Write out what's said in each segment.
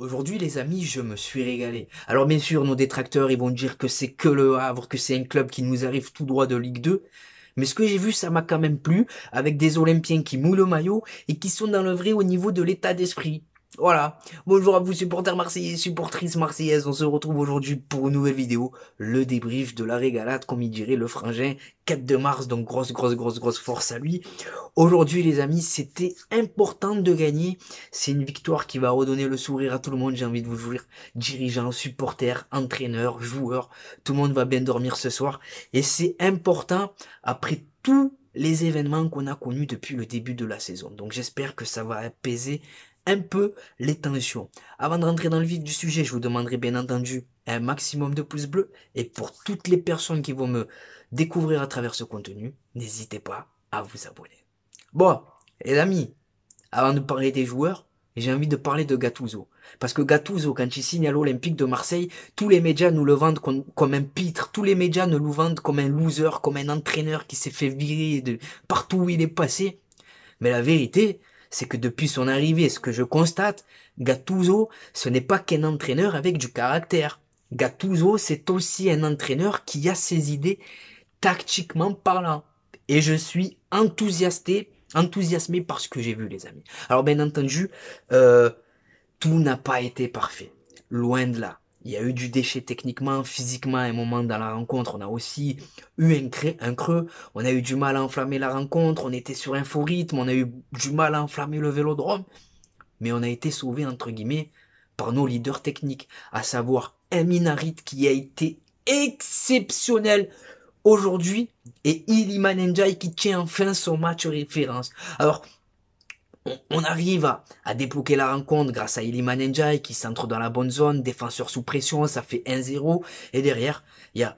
Aujourd'hui, les amis, je me suis régalé. Alors bien sûr, nos détracteurs, ils vont dire que c'est que le Havre, que c'est un club qui nous arrive tout droit de Ligue 2. Mais ce que j'ai vu, ça m'a quand même plu, avec des Olympiens qui mouillent le maillot et qui sont dans le vrai au niveau de l'état d'esprit. Voilà. Bonjour à vous supporters marseillais, supportrices marseillaises. On se retrouve aujourd'hui pour une nouvelle vidéo. Le débrief de la régalade, comme il dirait le frangin. 4 de mars, donc grosse force à lui. Aujourd'hui, les amis, c'était important de gagner. C'est une victoire qui va redonner le sourire à tout le monde, j'ai envie de vous dire. Dirigeants, supporters, entraîneurs, joueurs, tout le monde va bien dormir ce soir. Et c'est important après tous les événements qu'on a connus depuis le début de la saison. Donc j'espère que ça va apaiser un peu les tensions. Avant de rentrer dans le vif du sujet, je vous demanderai bien entendu un maximum de pouces bleus. Et pour toutes les personnes qui vont me découvrir à travers ce contenu, n'hésitez pas à vous abonner. Bon, les amis, avant de parler des joueurs, j'ai envie de parler de Gattuso. Parce que Gattuso, quand il signe à l'Olympique de Marseille, tous les médias nous le vendent comme un pitre. Tous les médias nous le vendent comme un loser, comme un entraîneur qui s'est fait virer de partout où il est passé. Mais la vérité, c'est que depuis son arrivée, ce que je constate, Gattuso, ce n'est pas qu'un entraîneur avec du caractère. Gattuso, c'est aussi un entraîneur qui a ses idées tactiquement parlant. Et je suis enthousiasmé par ce que j'ai vu, les amis. Alors, bien entendu, tout n'a pas été parfait. Loin de là. Il y a eu du déchet techniquement, physiquement, à un moment dans la rencontre. On a aussi eu un creux. On a eu du mal à enflammer la rencontre. On était sur un faux rythme. On a eu du mal à enflammer le vélodrome. Mais on a été sauvé, entre guillemets, par nos leaders techniques. À savoir Amin Harit qui a été exceptionnel aujourd'hui et Iliman Ndiaye qui tient enfin son match référence. Alors, on arrive à débloquer la rencontre grâce à Iliman Ndiaye qui centre dans la bonne zone, défenseur sous pression, ça fait 1-0. Et derrière, il y a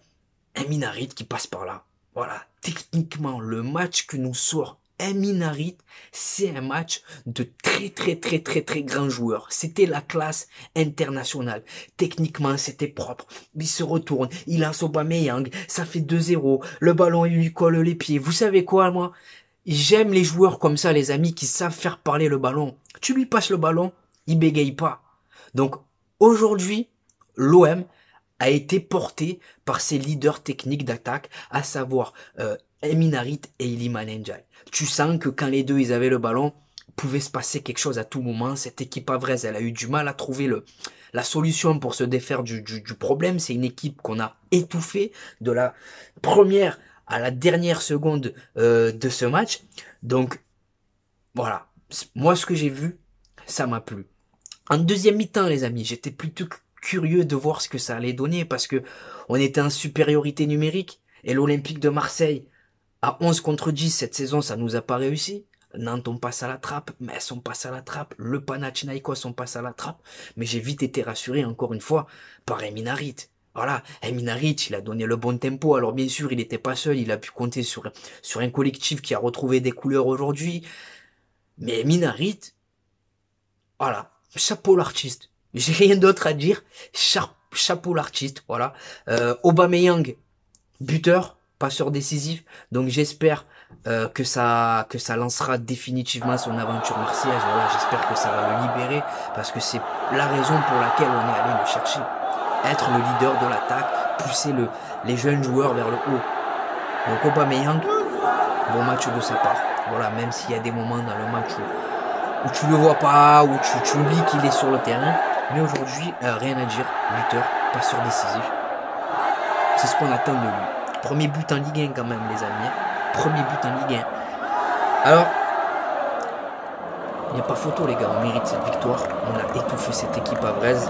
Amin Harit qui passe par là. Voilà, techniquement, le match que nous sort Amin Harit, c'est un match de très grands joueurs. C'était la classe internationale. Techniquement, c'était propre. Il se retourne, il a Aubameyang, ça fait 2-0. Le ballon, il lui colle les pieds. Vous savez quoi, moi? J'aime les joueurs comme ça, les amis, qui savent faire parler le ballon. Tu lui passes le ballon, il bégaye pas. Donc, aujourd'hui, l'OM a été porté par ses leaders techniques d'attaque, à savoir Amin Harit et Iliman Ndiaye. Tu sens que quand les deux ils avaient le ballon, pouvait se passer quelque chose à tout moment. Cette équipe havraise, elle a eu du mal à trouver la solution pour se défaire du problème. C'est une équipe qu'on a étouffée de la première à la dernière seconde de ce match. Donc voilà, moi ce que j'ai vu, ça m'a plu. En deuxième mi-temps, les amis, j'étais plutôt curieux de voir ce que ça allait donner parce que on était en supériorité numérique et l'Olympique de Marseille à 11 contre 10 cette saison, ça nous a pas réussi. Nantes, on passe à la trappe, Metz, on passe à la trappe, le Panathinaikos, on passe à la trappe. Mais j'ai vite été rassuré, encore une fois, par Amin Harit. Voilà, Amin Harit, il a donné le bon tempo. Alors bien sûr, il n'était pas seul, il a pu compter sur un collectif qui a retrouvé des couleurs aujourd'hui. Mais Amin Harit, voilà, chapeau l'artiste. J'ai rien d'autre à dire. Chapeau l'artiste, voilà. Aubameyang, buteur, passeur décisif. Donc j'espère que ça lancera définitivement son aventure marseillaise. Voilà, j'espère que ça va le libérer parce que c'est la raison pour laquelle on est allé le chercher. Être le leader de l'attaque, pousser les jeunes joueurs vers le haut. Donc Aubameyang, bon match de sa part. Voilà, même s'il y a des moments dans le match où tu le vois pas, où tu oublies qu'il est sur le terrain. Mais aujourd'hui, rien à dire. Buteur, passeur décisif. C'est ce qu'on attend de lui. Premier but en Ligue 1 quand même, les amis. Premier but en Ligue 1. Alors, il n'y a pas photo, les gars. On mérite cette victoire. On a étouffé cette équipe havraise.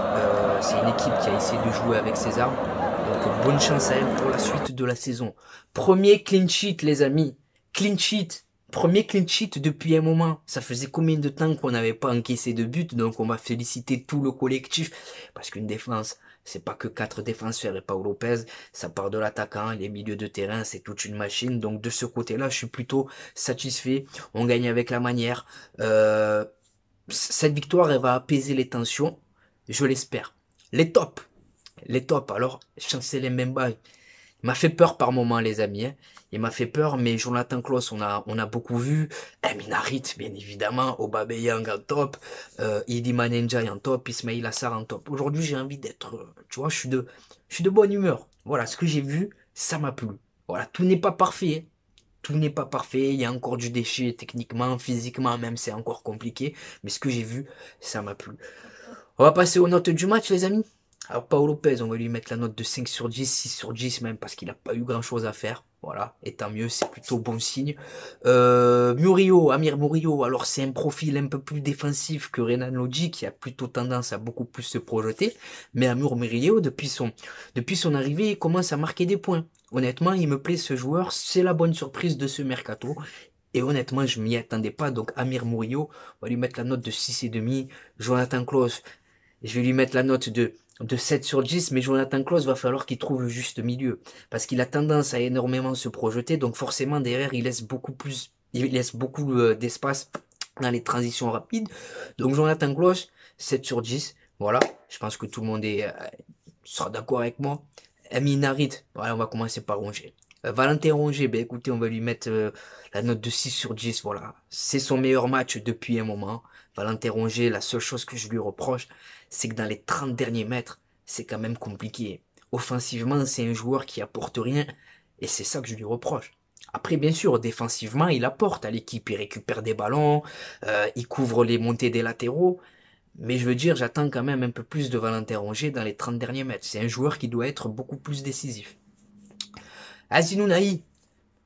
C'est une équipe qui a essayé de jouer avec ses armes. Donc, bonne chance à elle pour la suite de la saison. Premier clean sheet, les amis. Clean sheet. Premier clean sheet depuis un moment. Ça faisait combien de temps qu'on n'avait pas encaissé de but, donc on va féliciter tout le collectif. Parce qu'une défense, c'est pas que 4 défenseurs et Paul Lopez. Ça part de l'attaquant, les milieux de terrain, c'est toute une machine. Donc de ce côté-là, je suis plutôt satisfait. On gagne avec la manière. Cette victoire, elle va apaiser les tensions. Je l'espère. Les tops. Les tops. Alors, Chancel Mbemba, m'a fait peur par moments, les amis. Hein. Il m'a fait peur, mais Jonathan Klaus, on a beaucoup vu. Emin Harit, bien évidemment. Aubameyang en top. Iliman Ndiaye en top. Ismail Assar en top. Aujourd'hui, j'ai envie d'être... tu vois, je suis de bonne humeur. Voilà, ce que j'ai vu, ça m'a plu. Voilà, tout n'est pas parfait. Hein. Tout n'est pas parfait. Il y a encore du déchet techniquement, physiquement, même c'est encore compliqué. Mais ce que j'ai vu, ça m'a plu. On va passer aux notes du match, les amis. Alors, Paolo Lopez, on va lui mettre la note de 5 sur 10, 6 sur 10 même, parce qu'il n'a pas eu grand-chose à faire. Voilà, et tant mieux, c'est plutôt bon signe. Murillo, Amir Murillo, alors c'est un profil un peu plus défensif que Renan Lodji, qui a plutôt tendance à beaucoup plus se projeter. Mais Amir Murillo, depuis son arrivée, il commence à marquer des points. Honnêtement, il me plaît ce joueur, c'est la bonne surprise de ce mercato. Et honnêtement, je m'y attendais pas. Donc Amir Murillo, on va lui mettre la note de 6,5. Jonathan Klaus, je vais lui mettre la note de 7 sur 10, mais Jonathan Klaus va falloir qu'il trouve le juste milieu. Parce qu'il a tendance à énormément se projeter, donc forcément derrière il laisse beaucoup d'espace dans les transitions rapides. Donc Jonathan Klaus, 7 sur 10, voilà, je pense que tout le monde sera d'accord avec moi. Emin Harit, voilà, on va commencer par Rongier. Valentin Rongier, ben écoutez, on va lui mettre la note de 6 sur 10, voilà. C'est son meilleur match depuis un moment. Valentin Rongier, la seule chose que je lui reproche, c'est que dans les 30 derniers mètres, c'est quand même compliqué. Offensivement, c'est un joueur qui apporte rien, et c'est ça que je lui reproche. Après, bien sûr, défensivement, il apporte à l'équipe, il récupère des ballons, il couvre les montées des latéraux, mais je veux dire, j'attends quand même un peu plus de Valentin Rongier dans les 30 derniers mètres. C'est un joueur qui doit être beaucoup plus décisif. Azinou Naï,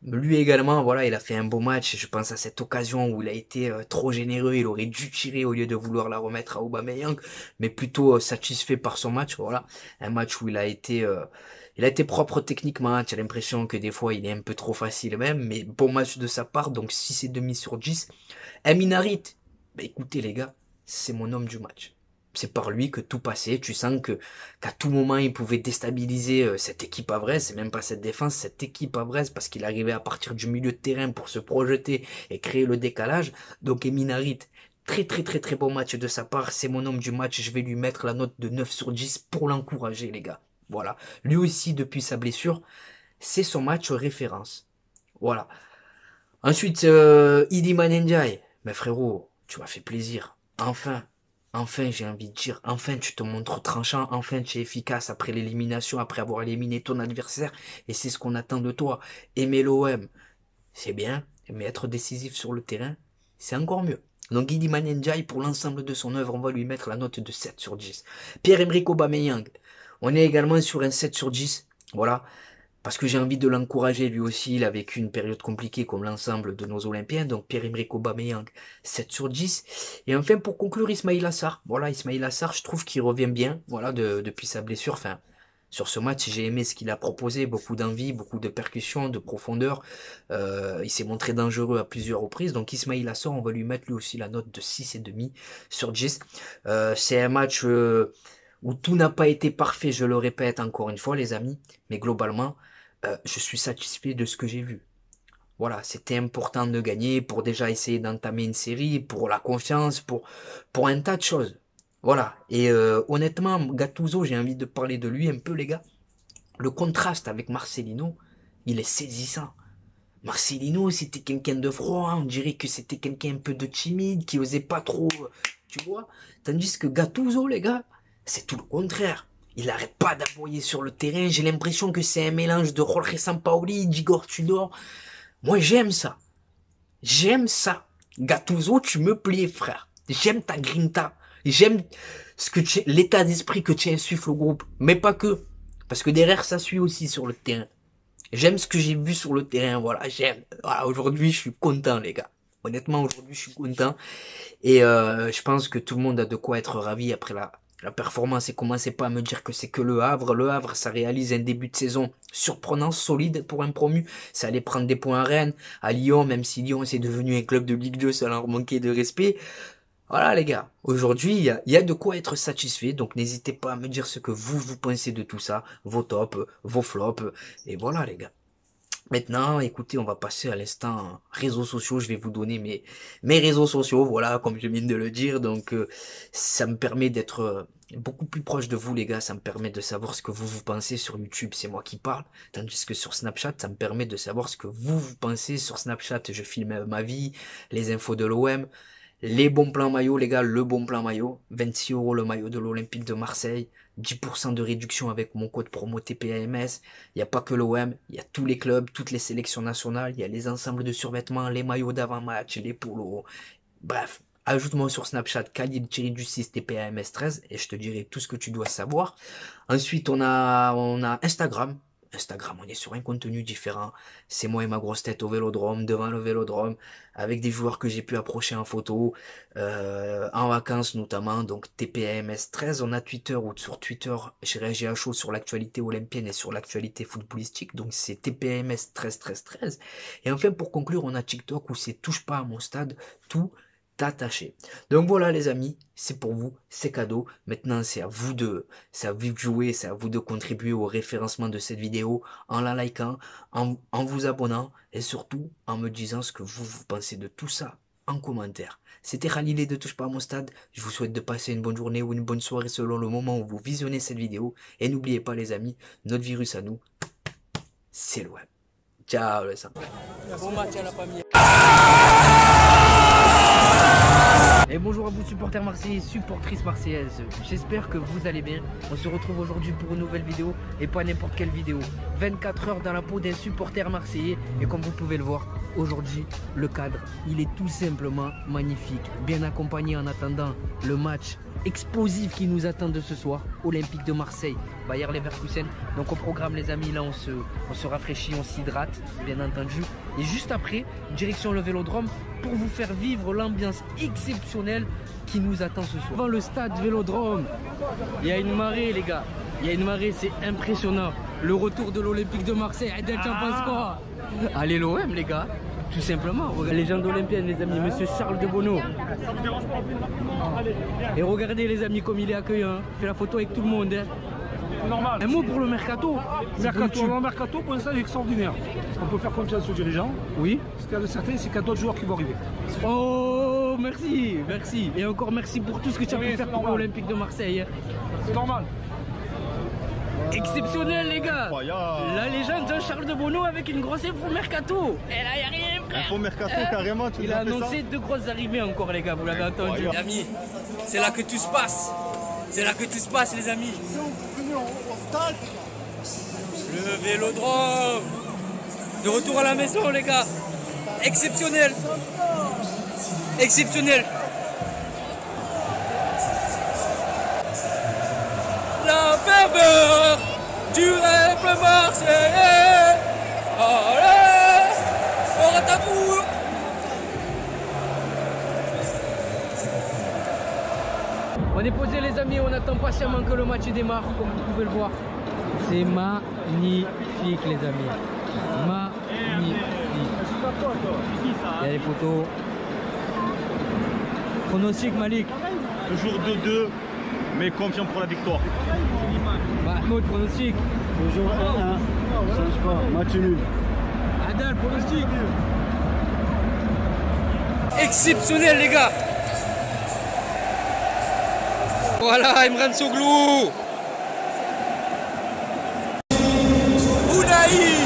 lui également, voilà, il a fait un beau match. Je pense à cette occasion où il a été trop généreux. Il aurait dû tirer au lieu de vouloir la remettre à Aubameyang, mais plutôt satisfait par son match. Voilà, un match où il a été propre techniquement. Tu as l'impression que des fois il est un peu trop facile même, mais bon match de sa part. Donc 6,5 sur 10. Emin Harit, bah écoutez les gars, c'est mon homme du match. C'est par lui que tout passait. Tu sens qu'à tout moment il pouvait déstabiliser cette équipe avraise. C'est même pas cette défense, cette équipe avraise, parce qu'il arrivait à partir du milieu de terrain pour se projeter et créer le décalage. Donc Emin Harit, très très très très bon match de sa part. C'est mon homme du match. Je vais lui mettre la note de 9 sur 10 pour l'encourager les gars. Voilà. Lui aussi depuis sa blessure, c'est son match référence. Voilà. Ensuite, Iliman Ndiaye. Mais frérot, tu m'as fait plaisir. Enfin, j'ai envie de dire, enfin tu te montres tranchant, enfin tu es efficace après l'élimination, après avoir éliminé ton adversaire, et c'est ce qu'on attend de toi. Aimer l'OM, c'est bien, mais être décisif sur le terrain, c'est encore mieux. Donc Iliman Ndiaye, pour l'ensemble de son œuvre, on va lui mettre la note de 7 sur 10. Pierre-Emerick Aubameyang, on est également sur un 7 sur 10. Voilà, parce que j'ai envie de l'encourager, lui aussi, il a vécu une période compliquée comme l'ensemble de nos Olympiens, donc Pierre-Emerick Aubameyang, 7 sur 10. Et enfin, pour conclure, Ismail Assar. Voilà, Ismail Assar, je trouve qu'il revient bien, voilà, depuis sa blessure. Enfin, sur ce match, j'ai aimé ce qu'il a proposé, beaucoup d'envie, beaucoup de percussion, de profondeur. Il s'est montré dangereux à plusieurs reprises, donc Ismail Assar, on va lui mettre lui aussi la note de 6,5 sur 10. C'est un match où tout n'a pas été parfait, je le répète encore une fois, les amis, mais globalement, je suis satisfait de ce que j'ai vu. Voilà, c'était important de gagner pour déjà essayer d'entamer une série, pour la confiance, pour un tas de choses. Voilà, et honnêtement, Gattuso, j'ai envie de parler de lui un peu, les gars. Le contraste avec Marcelino, il est saisissant. Marcelino, c'était quelqu'un de froid, on dirait que c'était quelqu'un un peu de timide, qui osait pas trop, tu vois. Tandis que Gattuso, les gars, c'est tout le contraire. Il n'arrête pas d'aboyer sur le terrain. J'ai l'impression que c'est un mélange de Jorge Sampaoli, d'Igor Tudor. Moi, j'aime ça. J'aime ça. Gattuso, tu me plais, frère. J'aime ta grinta. J'aime l'état d'esprit que tu insuffles au groupe. Mais pas que. Parce que derrière, ça suit aussi sur le terrain. J'aime ce que j'ai vu sur le terrain. Voilà, j'aime. Voilà, aujourd'hui, je suis content, les gars. Honnêtement, aujourd'hui, je suis content. Et je pense que tout le monde a de quoi être ravi après la performance. Et commencez pas à me dire que c'est que le Havre. Le Havre, ça réalise un début de saison surprenant, solide pour un promu. Ça allait prendre des points à Rennes, à Lyon, même si Lyon c'est devenu un club de Ligue 2, ça leur manquait de respect. Voilà les gars, aujourd'hui il y a de quoi être satisfait, donc n'hésitez pas à me dire ce que vous pensez de tout ça, vos tops, vos flops, et voilà les gars. Maintenant, écoutez, on va passer à l'instant réseaux sociaux. Je vais vous donner mes réseaux sociaux, voilà, comme je viens de le dire. Donc, ça me permet d'être beaucoup plus proche de vous, les gars. Ça me permet de savoir ce que vous pensez sur YouTube. C'est moi qui parle. Tandis que sur Snapchat, ça me permet de savoir ce que vous pensez. Sur Snapchat, je filme ma vie, les infos de l'OM. Les bons plans maillot, les gars, le bon plan maillot. 26 € le maillot de l'Olympique de Marseille. 10% de réduction avec mon code promo TPAMS. Il n'y a pas que l'OM, il y a tous les clubs, toutes les sélections nationales. Il y a les ensembles de survêtements, les maillots d'avant-match, les polos. Bref, ajoute-moi sur Snapchat Khalil-du-6 TPAMS13 et je te dirai tout ce que tu dois savoir. Ensuite, on a Instagram. Instagram, on est sur un contenu différent. C'est moi et ma grosse tête au vélodrome, devant le vélodrome, avec des joueurs que j'ai pu approcher en photo, en vacances notamment, donc TPMS13. On a Twitter, ou sur Twitter, je réagis à chaud sur l'actualité olympienne et sur l'actualité footballistique, donc c'est TPMS 13 13 13. Et enfin, pour conclure, on a TikTok où c'est touche pas à mon stade, tout attaché. Donc voilà les amis, c'est pour vous, c'est cadeau. Maintenant c'est à vous de jouer, c'est à vous de contribuer au référencement de cette vidéo en la likant, en vous abonnant et surtout en me disant ce que vous pensez de tout ça en commentaire. C'était Khalil de Touche pas à mon stade. Je vous souhaite de passer une bonne journée ou une bonne soirée selon le moment où vous visionnez cette vidéo. Et n'oubliez pas les amis, notre virus à nous, c'est le web. Ciao les amis. Bon match à la famille. Et bonjour à vous supporters marseillais, supportrices marseillaises, j'espère que vous allez bien. On se retrouve aujourd'hui pour une nouvelle vidéo et pas n'importe quelle vidéo. 24 heures dans la peau d'un supporter marseillais et comme vous pouvez le voir, aujourd'hui le cadre il est tout simplement magnifique. Bien accompagné en attendant le match explosif qui nous attend de ce soir, Olympique de Marseille, Bayer Leverkusen. Donc au programme les amis, là on se rafraîchit, on s'hydrate bien entendu. Et juste après, direction le Vélodrome pour vous faire vivre l'ambiance exceptionnelle qui nous attend ce soir. Devant le stade Vélodrome, il y a une marée les gars, il y a une marée, c'est impressionnant. Le retour de l'Olympique de Marseille, t'en penses quoi? Allez l'OM les gars, tout simplement. Légende olympienne les amis, monsieur Charles de Bonneau. Et regardez les amis comme il est accueillant, fait la photo avec tout le monde. Hein. Normal. Un mot pour le mercato. Le mercato pour l'instant est extraordinaire. On peut faire confiance aux dirigeants. Oui. Ce qu'il y a de certain, c'est qu'il y a d'autres joueurs qui vont arriver. Oh, merci, merci. Et encore merci pour tout ce que tu as pu faire pour l'Olympique de Marseille. C'est normal. Exceptionnel les gars. La légende Jean-Charles de Bonneau avec une grosse info mercato. Et là, il n'y a rien frère. Info mercato carrément. Il a annoncé 2 grosses arrivées encore les gars, vous l'avez entendu. Les amis, c'est là que tout se passe. C'est là que tout se passe les amis. Le Vélodrome. De retour à la maison les gars. Exceptionnel. Exceptionnel. La ferveur du rêve marseillais. Allez, on attaque. On est posé les amis, on attend patiemment que le match démarre, comme vous pouvez le voir. C'est magnifique les amis. Magnifique. Il y a les photos. Pronostic Malik. Toujours 2-2, mais confiant pour la victoire. Mahmoud, pronostic. Toujours 1-1. Change pas, match nul. Adal, pronostic. Exceptionnel les gars. Voilà, Imran Soglou. Ounaï.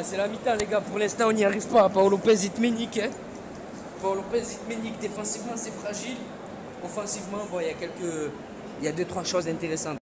Ah, c'est la mi-temps les gars, pour l'instant on n'y arrive pas. Paolo Lopez il te met nique, hein. Paolo Lopez il te met nique. Défensivement c'est fragile. Offensivement, bon, il y a 2-3 choses intéressantes.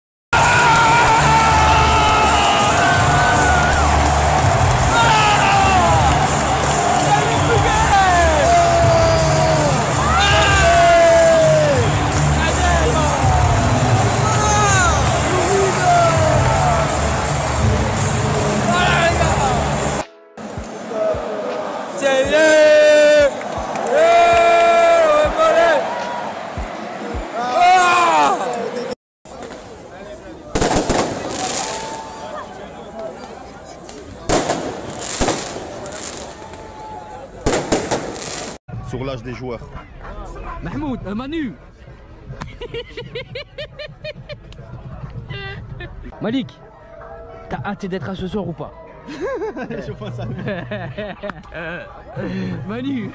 Sur l'âge des joueurs. Mahmoud, Manu. Malik, t'as hâte d'être à ce soir ou pas? Je pense à Manu.